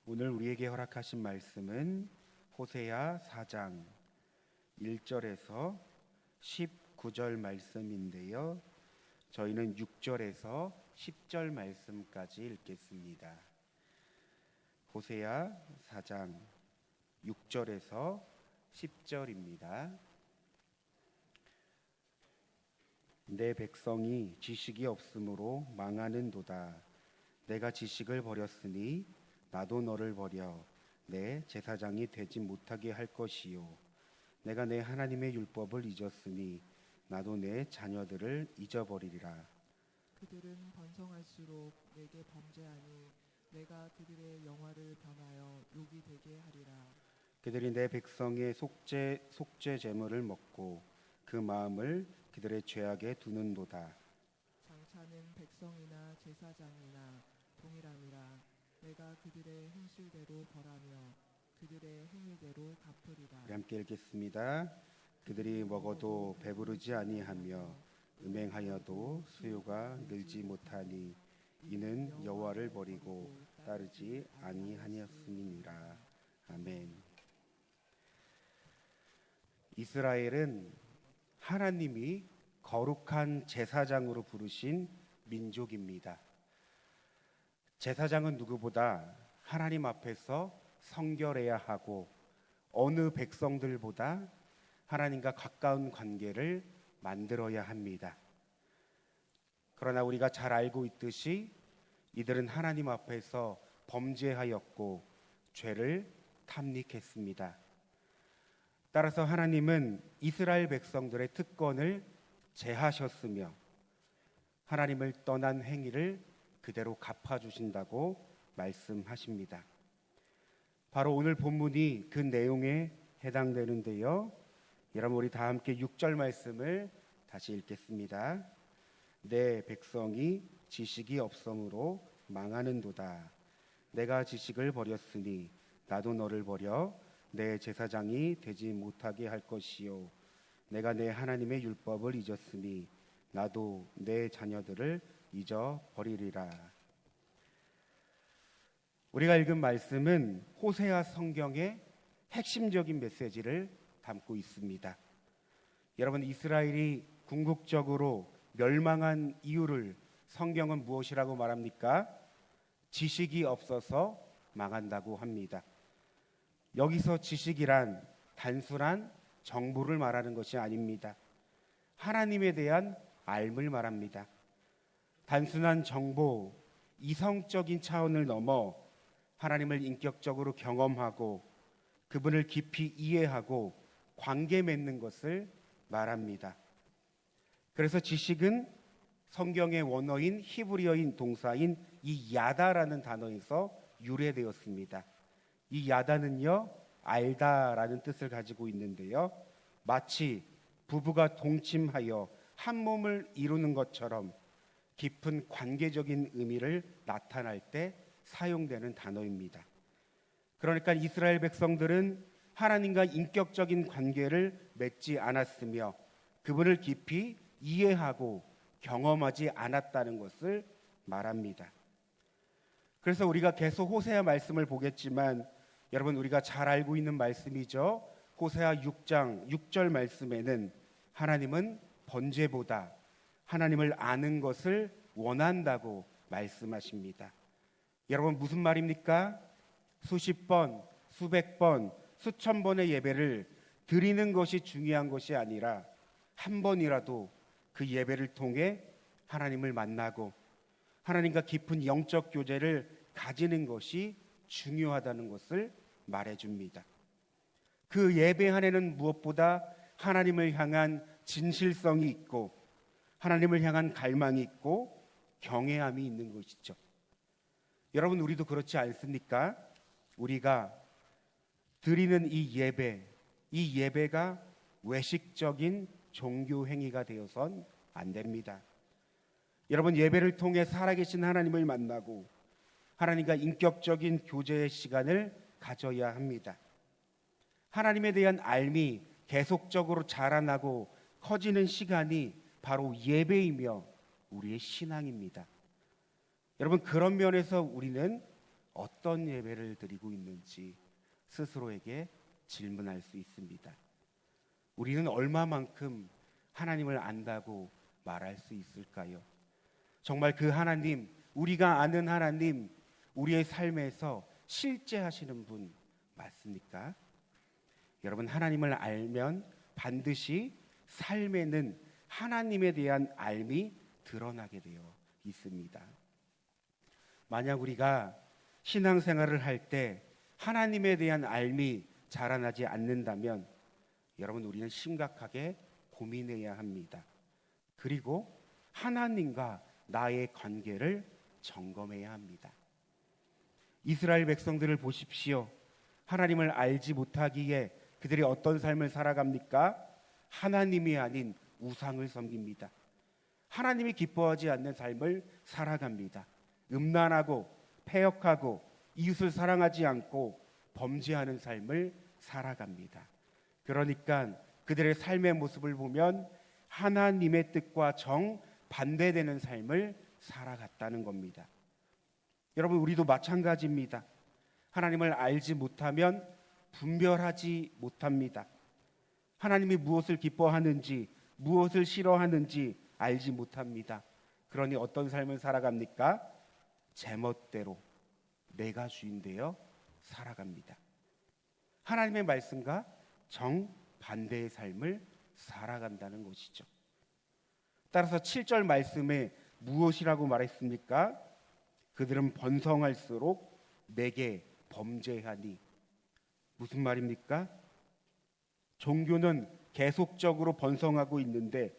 오늘 우리에게 허락하신 말씀은 호세아 4장 1절에서 19절 말씀인데요. 저희는 6절에서 10절 말씀까지 읽겠습니다. 호세아 4장 6절에서 10절입니다. 내 백성이 지식이 없으므로 망하는도다. 내가 지식을 버렸으니 나도 너를 버려 내 제사장이 되지 못하게 할 것이요. 내가 내 하나님의 율법을 잊었으니 나도 내 자녀들을 잊어버리리라. 그들은 번성할수록 내게 범죄하니 내가 그들의 영화를 변하여 욕이 되게 하리라. 그들이 내 백성의 속죄 제물을 먹고 그 마음을 그들의 죄악에 두는도다. 장차는 백성이나 제사장이나 동일함이라. 내가 그들의 행실대로 벌하며 그들의 행위대로 갚으리라. 우리 함께 읽겠습니다. 그들이 먹어도 배부르지 아니하며 음행하여도 수요가 늘지 못하니 이는 여호와를 버리고 따르지 아니하였음이니라. 아멘. 이스라엘은 하나님이 거룩한 제사장으로 부르신 민족입니다. 제사장은 누구보다 하나님 앞에서 성결해야 하고 어느 백성들보다 하나님과 가까운 관계를 만들어야 합니다. 그러나 우리가 잘 알고 있듯이 이들은 하나님 앞에서 범죄하였고 죄를 탐닉했습니다. 따라서 하나님은 이스라엘 백성들의 특권을 제하셨으며 하나님을 떠난 행위를 그대로 갚아주신다고 말씀하십니다. 바로 오늘 본문이 그 내용에 해당되는데요. 여러분 우리 다 함께 6절 말씀을 다시 읽겠습니다. 내 백성이 지식이 없음으로 망하는도다. 내가 지식을 버렸으니 나도 너를 버려 내 제사장이 되지 못하게 할 것이요. 내가 내 하나님의 율법을 잊었으니 나도 내 자녀들을 잊어버리리라. 우리가 읽은 말씀은 호세아 성경의 핵심적인 메시지를 담고 있습니다. 여러분, 이스라엘이 궁극적으로 멸망한 이유를 성경은 무엇이라고 말합니까? 지식이 없어서 망한다고 합니다. 여기서 지식이란 단순한 정보를 말하는 것이 아닙니다. 하나님에 대한 알을 말합니다. 단순한 정보, 이성적인 차원을 넘어 하나님을 인격적으로 경험하고 그분을 깊이 이해하고 관계 맺는 것을 말합니다. 그래서 지식은 성경의 원어인 히브리어인 동사인 이 야다라는 단어에서 유래되었습니다. 이 야다는요, 알다라는 뜻을 가지고 있는데요. 마치 부부가 동침하여 한 몸을 이루는 것처럼 깊은 관계적인 의미를 나타날 때 사용되는 단어입니다. 그러니까 이스라엘 백성들은 하나님과 인격적인 관계를 맺지 않았으며 그분을 깊이 이해하고 경험하지 않았다는 것을 말합니다. 그래서 우리가 계속 호세아 말씀을 보겠지만 여러분 우리가 잘 알고 있는 말씀이죠. 호세아 6장 6절 말씀에는 하나님은 번제보다 하나님을 아는 것을 원한다고 말씀하십니다. 여러분 무슨 말입니까? 수십 번, 수백 번, 수천 번의 예배를 드리는 것이 중요한 것이 아니라 한 번이라도 그 예배를 통해 하나님을 만나고 하나님과 깊은 영적 교제를 가지는 것이 중요하다는 것을 말해줍니다. 그 예배 안에는 무엇보다 하나님을 향한 진실성이 있고 하나님을 향한 갈망이 있고 경외함이 있는 것이죠. 여러분 우리도 그렇지 않습니까? 우리가 드리는 이 예배가 외식적인 종교 행위가 되어선 안 됩니다. 여러분 예배를 통해 살아계신 하나님을 만나고 하나님과 인격적인 교제의 시간을 가져야 합니다. 하나님에 대한 알미 계속적으로 자라나고 커지는 시간이 바로 예배이며 우리의 신앙입니다. 여러분 그런 면에서 우리는 어떤 예배를 드리고 있는지 스스로에게 질문할 수 있습니다. 우리는 얼마만큼 하나님을 안다고 말할 수 있을까요? 정말 그 하나님, 우리가 아는 하나님, 우리의 삶에서 실제 하시는 분 맞습니까? 여러분, 하나님을 알면 반드시 삶에는 하나님에 대한 알미 드러나게 되어 있습니다. 만약 우리가 신앙생활을 할 때 하나님에 대한 알미 자라나지 않는다면 여러분, 우리는 심각하게 고민해야 합니다. 그리고 하나님과 나의 관계를 점검해야 합니다. 이스라엘 백성들을 보십시오. 하나님을 알지 못하기에 그들이 어떤 삶을 살아갑니까? 하나님이 아닌 우상을 섬깁니다. 하나님이 기뻐하지 않는 삶을 살아갑니다. 음란하고 패역하고 이웃을 사랑하지 않고 범죄하는 삶을 살아갑니다. 그러니까 그들의 삶의 모습을 보면 하나님의 뜻과 정반대되는 삶을 살아갔다는 겁니다. 여러분, 우리도 마찬가지입니다. 하나님을 알지 못하면 분별하지 못합니다. 하나님이 무엇을 기뻐하는지 무엇을 싫어하는지 알지 못합니다. 그러니 어떤 삶을 살아갑니까? 제멋대로 내가 주인 되어 살아갑니다. 하나님의 말씀과 정반대의 삶을 살아간다는 것이죠. 따라서 7절 말씀에 무엇이라고 말했습니까? 그들은 번성할수록 내게 범죄하니. 무슨 말입니까? 종교는 계속적으로 번성하고 있는데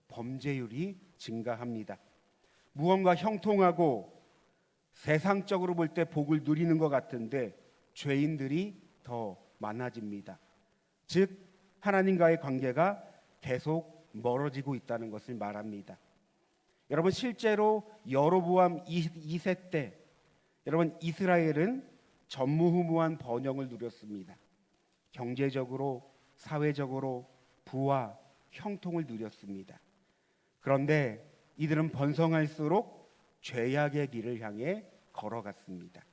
범죄율이 증가합니다. 무언가 형통하고 세상적으로 볼 때 복을 누리는 것 같은데 죄인들이 더 많아집니다. 즉 하나님과의 관계가 계속 멀어지고 있다는 것을 말합니다. 여러분, 실제로 여로보암 2세 때 여러분, 이스라엘은 전무후무한 번영을 누렸습니다. 경제적으로, 사회적으로 부와 형통을 누렸습니다. 그런데 이들은 번성할수록 죄악의 길을 향해 걸어갔습니다.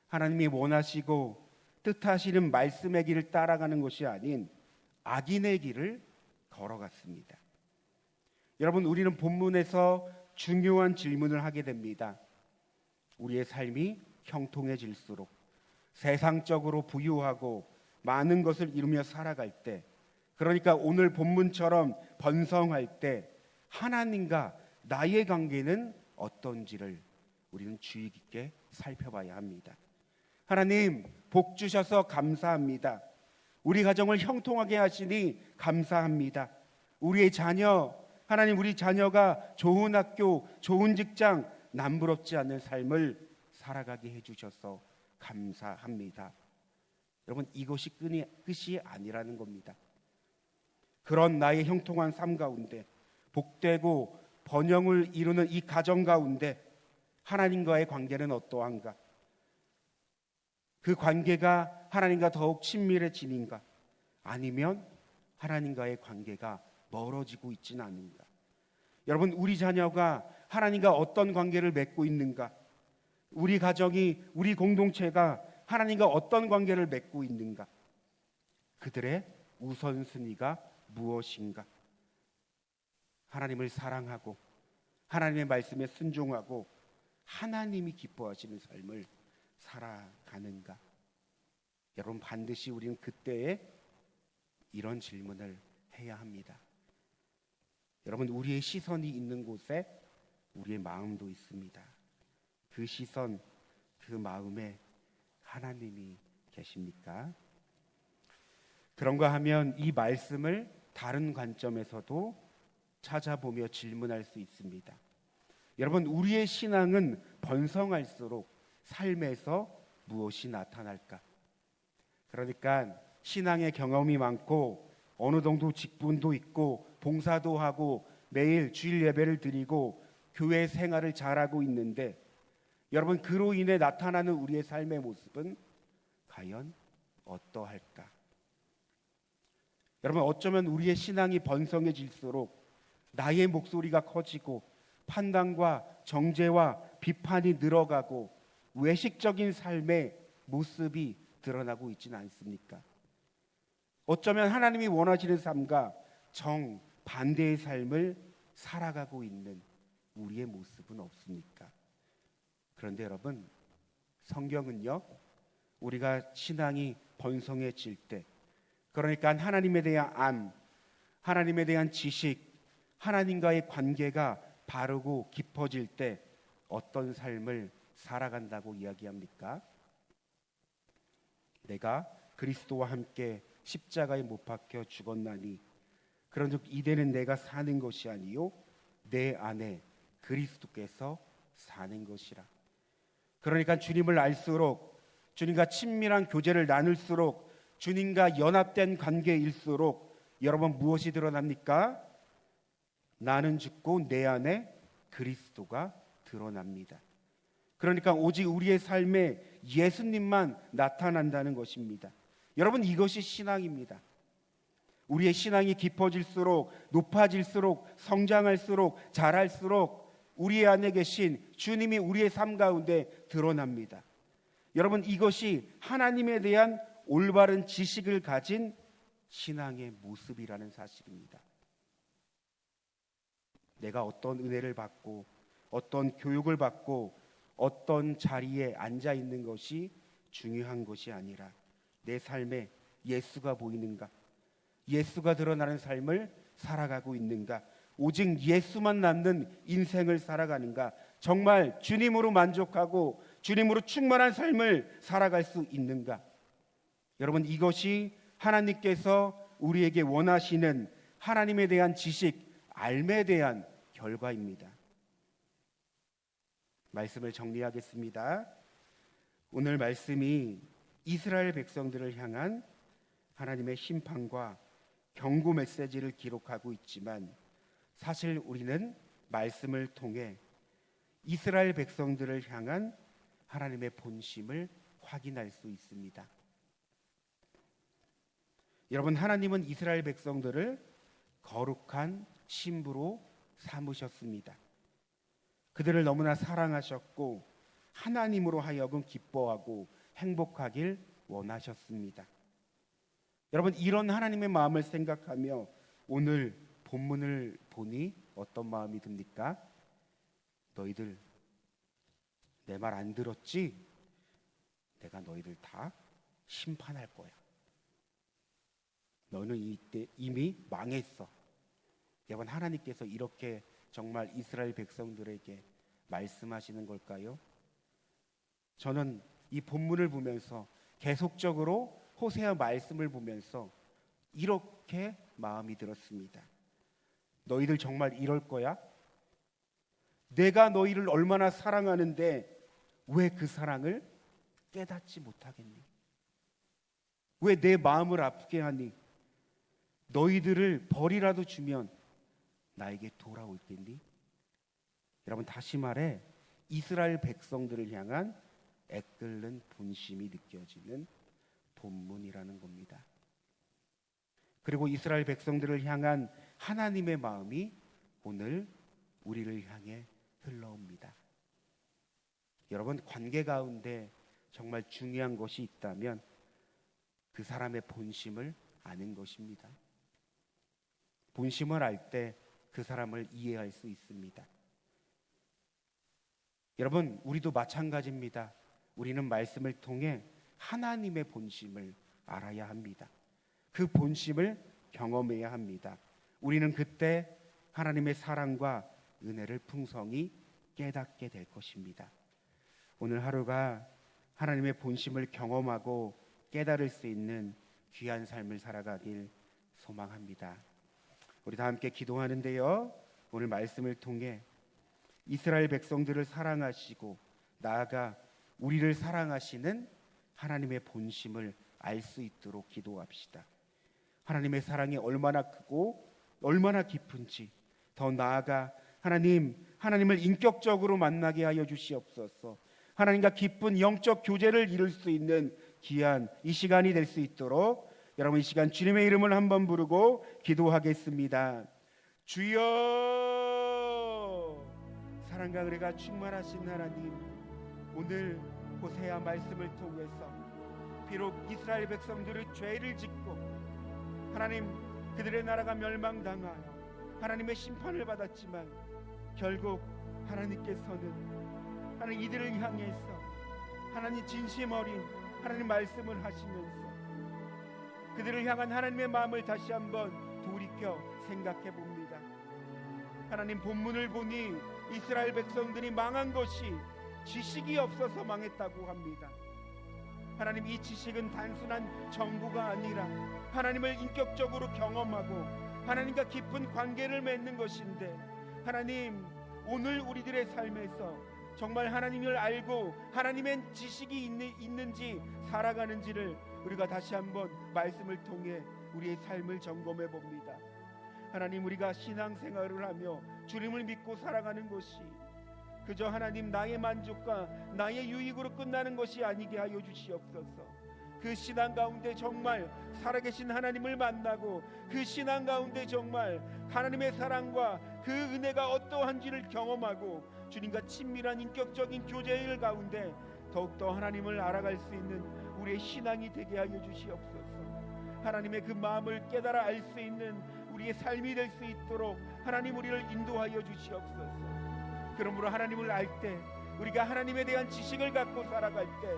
하나님이 원하시고 뜻하시는 말씀의 길을 따라가는 것이 아닌 악인의 길을 걸어갔습니다. 여러분, 우리는 본문에서 중요한 질문을 하게 됩니다. 우리의 삶이 형통해질수록 세상적으로 부유하고 많은 것을 이루며 살아갈 때, 그러니까 오늘 본문처럼 번성할 때 하나님과 나의 관계는 어떤지를 우리는 주의 깊게 살펴봐야 합니다. 하나님, 복 주셔서 감사합니다. 우리 가정을 형통하게 하시니 감사합니다. 우리의 자녀, 하나님, 우리 자녀가 좋은 학교, 좋은 직장, 남부럽지 않은 삶을 살아가게 해주셔서 감사합니다. 여러분, 이것이 끝이 아니라는 겁니다. 그런 나의 형통한 삶 가운데, 복되고 번영을 이루는 이 가정 가운데 하나님과의 관계는 어떠한가? 그 관계가 하나님과 더욱 친밀해지는가? 아니면 하나님과의 관계가 멀어지고 있지는 않은가? 여러분, 우리 자녀가 하나님과 어떤 관계를 맺고 있는가? 우리 가정이, 우리 공동체가 하나님과 어떤 관계를 맺고 있는가? 그들의 우선순위가 무엇인가? 하나님을 사랑하고 하나님의 말씀에 순종하고 하나님이 기뻐하시는 삶을 살아가는가? 여러분, 반드시 우리는 그때에 이런 질문을 해야 합니다. 여러분, 우리의 시선이 있는 곳에 우리의 마음도 있습니다. 그 시선, 그 마음에 하나님이 계십니까? 그런가 하면 이 말씀을 다른 관점에서도 찾아보며 질문할 수 있습니다. 여러분, 우리의 신앙은 번성할수록 삶에서 무엇이 나타날까? 그러니까 신앙의 경험이 많고 어느 정도 직분도 있고 봉사도 하고 매일 주일 예배를 드리고 교회 생활을 잘하고 있는데 여러분, 그로 인해 나타나는 우리의 삶의 모습은 과연 어떠할까? 여러분, 어쩌면 우리의 신앙이 번성해질수록 나의 목소리가 커지고 판단과 정죄와 비판이 늘어가고 외식적인 삶의 모습이 드러나고 있지는 않습니까? 어쩌면 하나님이 원하시는 삶과 정반대의 삶을 살아가고 있는 우리의 모습은 없습니까? 그런데 여러분, 성경은요, 우리가 신앙이 번성해질 때, 그러니까 하나님에 대한 안, 하나님에 대한 지식, 하나님과의 관계가 바르고 깊어질 때 어떤 삶을 살아간다고 이야기합니까? 내가 그리스도와 함께 십자가에 못 박혀 죽었나니 그런즉 이제는 내가 사는 것이 아니요 내 안에 그리스도께서 사는 것이라. 그러니까 주님을 알수록, 주님과 친밀한 교제를 나눌수록, 주님과 연합된 관계일수록 여러분 무엇이 드러납니까? 나는 죽고 내 안에 그리스도가 드러납니다. 그러니까 오직 우리의 삶에 예수님만 나타난다는 것입니다. 여러분, 이것이 신앙입니다. 우리의 신앙이 깊어질수록, 높아질수록, 성장할수록, 자랄수록 우리 안에 계신 주님이 우리의 삶 가운데 드러납니다. 여러분, 이것이 하나님에 대한 올바른 지식을 가진 신앙의 모습이라는 사실입니다. 내가 어떤 은혜를 받고 어떤 교육을 받고 어떤 자리에 앉아 있는 것이 중요한 것이 아니라 내 삶에 예수가 보이는가, 예수가 드러나는 삶을 살아가고 있는가, 오직 예수만 남는 인생을 살아가는가, 정말 주님으로 만족하고 주님으로 충만한 삶을 살아갈 수 있는가. 여러분, 이것이 하나님께서 우리에게 원하시는 하나님에 대한 지식, 알에 대한 결과입니다. 말씀을 정리하겠습니다. 오늘 말씀이 이스라엘 백성들을 향한 하나님의 심판과 경고 메시지를 기록하고 있지만 사실 우리는 말씀을 통해 이스라엘 백성들을 향한 하나님의 본심을 확인할 수 있습니다. 여러분, 하나님은 이스라엘 백성들을 거룩한 신부로 삼으셨습니다. 그들을 너무나 사랑하셨고 하나님으로 하여금 기뻐하고 행복하길 원하셨습니다. 여러분, 이런 하나님의 마음을 생각하며 오늘 본문을 보니 어떤 마음이 듭니까? 너희들 내 말 안 들었지? 내가 너희들 다 심판할 거야. 너는 이때 이미 망했어. 여러분, 하나님께서 이렇게 정말 이스라엘 백성들에게 말씀하시는 걸까요? 저는 이 본문을 보면서 계속적으로 호세아 말씀을 보면서 이렇게 마음이 들었습니다. 너희들 정말 이럴 거야? 내가 너희를 얼마나 사랑하는데 왜 그 사랑을 깨닫지 못하겠니? 왜 내 마음을 아프게 하니? 너희들을 벌이라도 주면 나에게 돌아올겠니? 여러분, 다시 말해 이스라엘 백성들을 향한 애끓는 본심이 느껴지는 본문이라는 겁니다. 그리고 이스라엘 백성들을 향한 하나님의 마음이 오늘 우리를 향해 흘러옵니다. 여러분, 관계 가운데 정말 중요한 것이 있다면 그 사람의 본심을 아는 것입니다. 본심을 알 때 그 사람을 이해할 수 있습니다. 여러분, 우리도 마찬가지입니다. 우리는 말씀을 통해 하나님의 본심을 알아야 합니다. 그 본심을 경험해야 합니다. 우리는 그때 하나님의 사랑과 은혜를 풍성히 깨닫게 될 것입니다. 오늘 하루가 하나님의 본심을 경험하고 깨달을 수 있는 귀한 삶을 살아가길 소망합니다. 우리 다 함께 기도하는데요, 오늘 말씀을 통해 이스라엘 백성들을 사랑하시고 나아가 우리를 사랑하시는 하나님의 본심을 알 수 있도록 기도합시다. 하나님의 사랑이 얼마나 크고 얼마나 깊은지, 더 나아가 하나님을 인격적으로 만나게 하여 주시옵소서. 하나님과 깊은 영적 교제를 이룰 수 있는 귀한 이 시간이 될 수 있도록 여러분, 이 시간 주님의 이름을 한번 부르고 기도하겠습니다. 주여, 사랑과 은혜가 충만하신 하나님, 오늘 호세아 말씀을 통해서 비록 이스라엘 백성들의 죄를 짓고 하나님 그들의 나라가 멸망당하여 하나님의 심판을 받았지만 결국 하나님께서는 하나님 이들을 향해서 하나님 진심 어린 하나님 말씀을 하시면서 그들을 향한 하나님의 마음을 다시 한번 돌이켜 생각해 봅니다. 하나님 본문을 보니 이스라엘 백성들이 망한 것이 지식이 없어서 망했다고 합니다. 하나님 이 지식은 단순한 정보가 아니라 하나님을 인격적으로 경험하고 하나님과 깊은 관계를 맺는 것인데 하나님 오늘 우리들의 삶에서 정말 하나님을 알고 하나님의 지식이 있는지 살아가는지를 우리가 다시 한번 말씀을 통해 우리의 삶을 점검해 봅니다. 하나님 우리가 신앙생활을 하며 주님을 믿고 살아가는 것이 그저 하나님 나의 만족과 나의 유익으로 끝나는 것이 아니게 하여 주시옵소서. 그 신앙 가운데 정말 살아계신 하나님을 만나고 그 신앙 가운데 정말 하나님의 사랑과 그 은혜가 어떠한지를 경험하고 주님과 친밀한 인격적인 교제의 가운데 더욱더 하나님을 알아갈 수 있는 우리의 신앙이 되게 하여 주시옵소서. 하나님의 그 마음을 깨달아 알 수 있는 우리의 삶이 될 수 있도록 하나님 우리를 인도하여 주시옵소서. 그러므로 하나님을 알 때 우리가 하나님에 대한 지식을 갖고 살아갈 때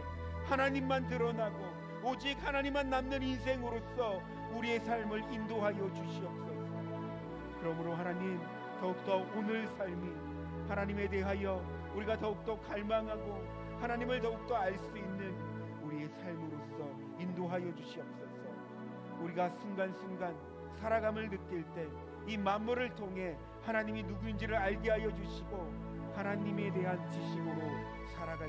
하나님만 드러나고 오직 하나님만 남는 인생으로서 우리의 삶을 인도하여 주시옵소서. 그러므로 하나님 더욱더 오늘 삶이 하나님에 대하여 우리가 더욱더 갈망하고 하나님을 더욱더 알 수 있는 우리의 삶으로서 인도하여 주시옵소서. 우리가 순간순간 살아감을 느낄 때 이 만물을 통해 하나님이 누구인지를 알게 하여 주시고 하나님에 대한 지식으로 살아갈